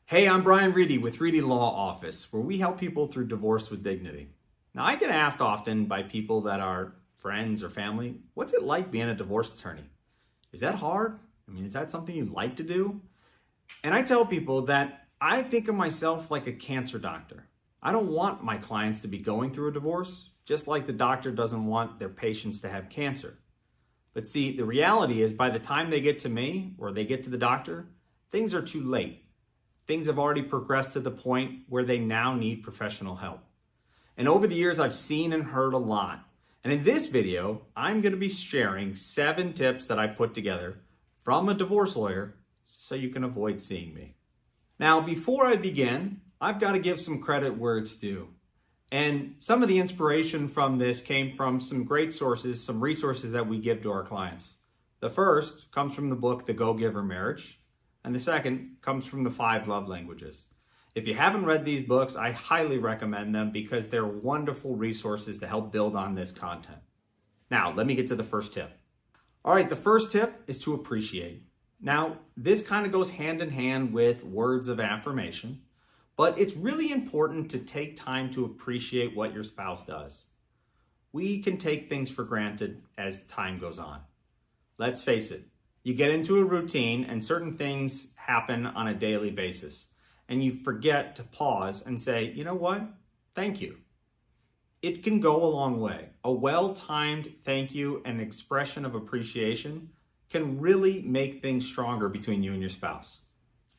Hey, I'm Brian Reidy with Reidy Law Office, where we help people through divorce with dignity. Now, I get asked often by people that are friends or family, what's it like being a divorce attorney? Is that hard? Is that something you like to do? And I tell people that I think of myself like a cancer doctor. I don't want my clients to be going through a divorce, just like the doctor doesn't want their patients to have cancer. But see, the reality is by the time they get to me or they get to the doctor, things are too late. Things have already progressed to the point where they now need professional help. And over the years, I've seen and heard a lot. And in this video, I'm going to be sharing 7 tips that I put together from a divorce lawyer so you can avoid seeing me. Now, before I begin, I've got to give some credit where it's due. And some of the inspiration from this came from some great sources, some resources that we give to our clients. The first comes from the book, The Go-Giver Marriage. And the second comes from the 5 love languages. If you haven't read these books, I highly recommend them because they're wonderful resources to help build on this content. Now, let me get to the first tip. All right, the first tip is to appreciate. Now, this kind of goes hand in hand with words of affirmation, but it's really important to take time to appreciate what your spouse does. We can take things for granted as time goes on. Let's face it. You get into a routine and certain things happen on a daily basis and you forget to pause and say, you know what? Thank you. It can go a long way. A well-timed thank you and expression of appreciation can really make things stronger between you and your spouse.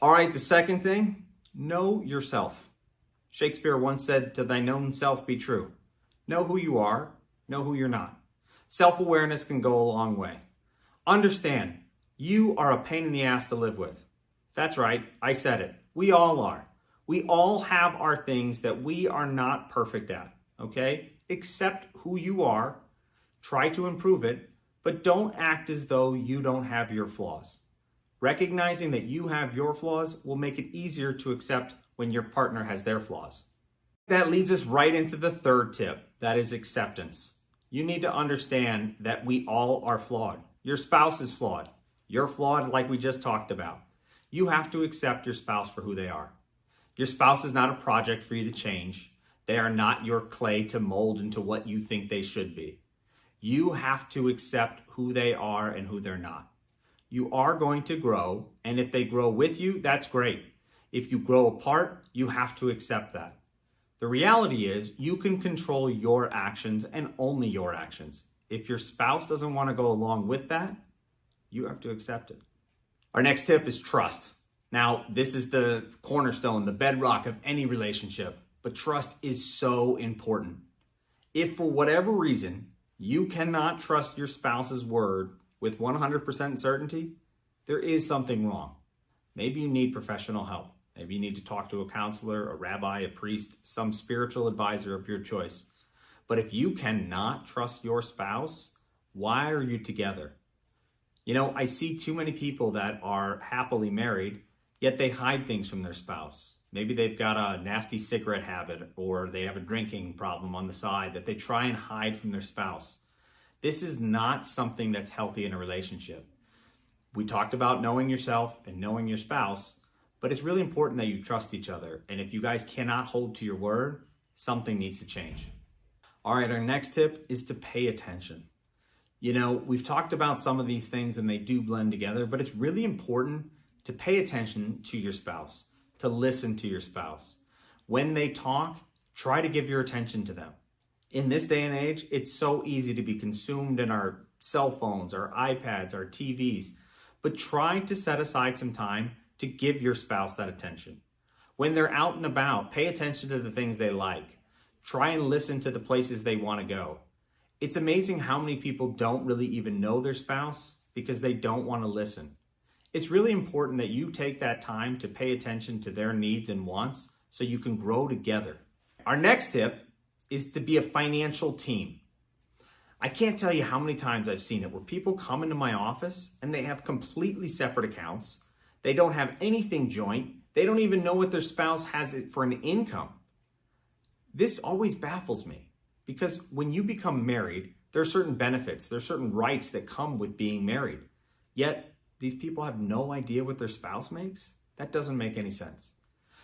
All right, the second thing, know yourself. Shakespeare once said, to thine own self be true. Know who you are, know who you're not. Self-awareness can go a long way. Understand, you are a pain in the ass to live with. That's right, I said it. We all are. We all have our things that we are not perfect at, okay? Accept who you are, try to improve it, but don't act as though you don't have your flaws. Recognizing that you have your flaws will make it easier to accept when your partner has their flaws. That leads us right into the third tip, that is acceptance. You need to understand that we all are flawed. Your spouse is flawed. You're flawed like we just talked about. You have to accept your spouse for who they are. Your spouse is not a project for you to change. They are not your clay to mold into what you think they should be. You have to accept who they are and who they're not. You are going to grow, and if they grow with you, that's great. If you grow apart, you have to accept that. The reality is you can control your actions and only your actions. If your spouse doesn't want to go along with that, you have to accept it. Our next tip is trust. Now, this is the cornerstone, the bedrock of any relationship, but trust is so important. If for whatever reason you cannot trust your spouse's word with 100% certainty, there is something wrong. Maybe you need professional help. Maybe you need to talk to a counselor, a rabbi, a priest, some spiritual advisor of your choice. But if you cannot trust your spouse, why are you together? You know, I see too many people that are happily married, yet they hide things from their spouse. Maybe they've got a nasty cigarette habit or they have a drinking problem on the side that they try and hide from their spouse. This is not something that's healthy in a relationship. We talked about knowing yourself and knowing your spouse, but it's really important that you trust each other. And if you guys cannot hold to your word, something needs to change. All right, our next tip is to pay attention. You know, we've talked about some of these things and they do blend together, but it's really important to pay attention to your spouse, to listen to your spouse. When they talk, try to give your attention to them. In this day and age, it's so easy to be consumed in our cell phones, our iPads, our TVs, but try to set aside some time to give your spouse that attention. When they're out and about, pay attention to the things they like. Try and listen to the places they want to go. It's amazing how many people don't really even know their spouse because they don't want to listen. It's really important that you take that time to pay attention to their needs and wants so you can grow together. Our next tip is to be a financial team. I can't tell you how many times I've seen it where people come into my office and they have completely separate accounts. They don't have anything joint. They don't even know what their spouse has for an income. This always baffles me because when you become married, there are certain benefits, there are certain rights that come with being married. Yet these people have no idea what their spouse makes? That doesn't make any sense.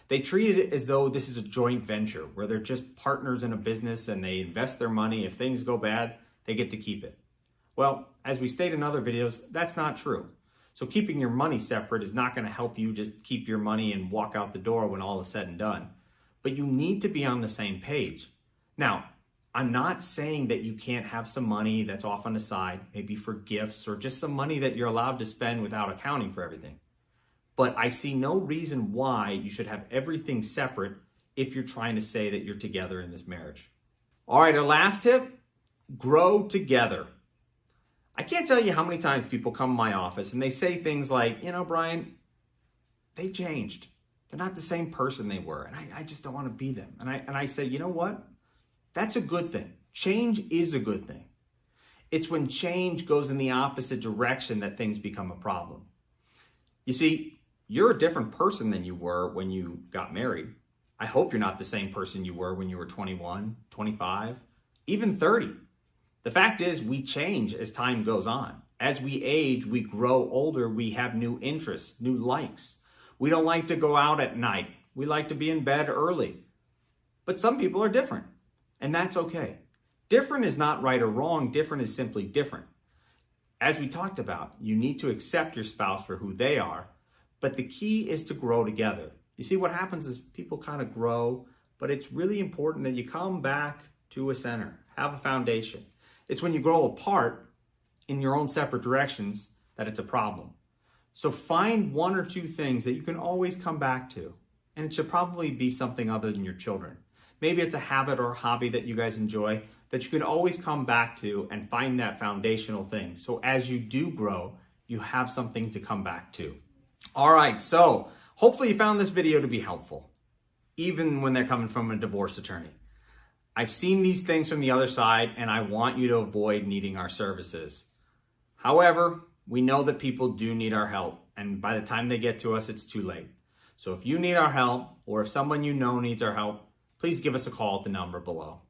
They treat it as though this is a joint venture where they're just partners in a business and they invest their money. If things go bad, they get to keep it. Well, as we state in other videos, that's not true. So keeping your money separate is not going to help you just keep your money and walk out the door when all is said and done. But you need to be on the same page. Now, I'm not saying that you can't have some money that's off on the side, maybe for gifts or just some money that you're allowed to spend without accounting for everything. But I see no reason why you should have everything separate if you're trying to say that you're together in this marriage. All right, our last tip, grow together. I can't tell you how many times people come to my office and they say things like, Brian, they changed. They're not the same person they were, and I just don't want to be them. And I say, you know what? That's a good thing. Change is a good thing. It's when change goes in the opposite direction that things become a problem. You see, you're a different person than you were when you got married. I hope you're not the same person you were when you were 21, 25, even 30. The fact is, we change as time goes on. As we age, we grow older, we have new interests, new likes. We don't like to go out at night. We like to be in bed early. But some people are different, and that's okay. Different is not right or wrong. Different is simply different. As we talked about, you need to accept your spouse for who they are, but the key is to grow together. You see, what happens is people kind of grow, but it's really important that you come back to a center, have a foundation. It's when you grow apart in your own separate directions that it's a problem. So find one or two things that you can always come back to, and it should probably be something other than your children. Maybe it's a habit or a hobby that you guys enjoy that you can always come back to and find that foundational thing. So as you do grow, you have something to come back to. All right, so hopefully you found this video to be helpful, even when they're coming from a divorce attorney. I've seen these things from the other side, and I want you to avoid needing our services. However, we know that people do need our help, and by the time they get to us, it's too late. So if you need our help, or if someone you know needs our help, please give us a call at the number below.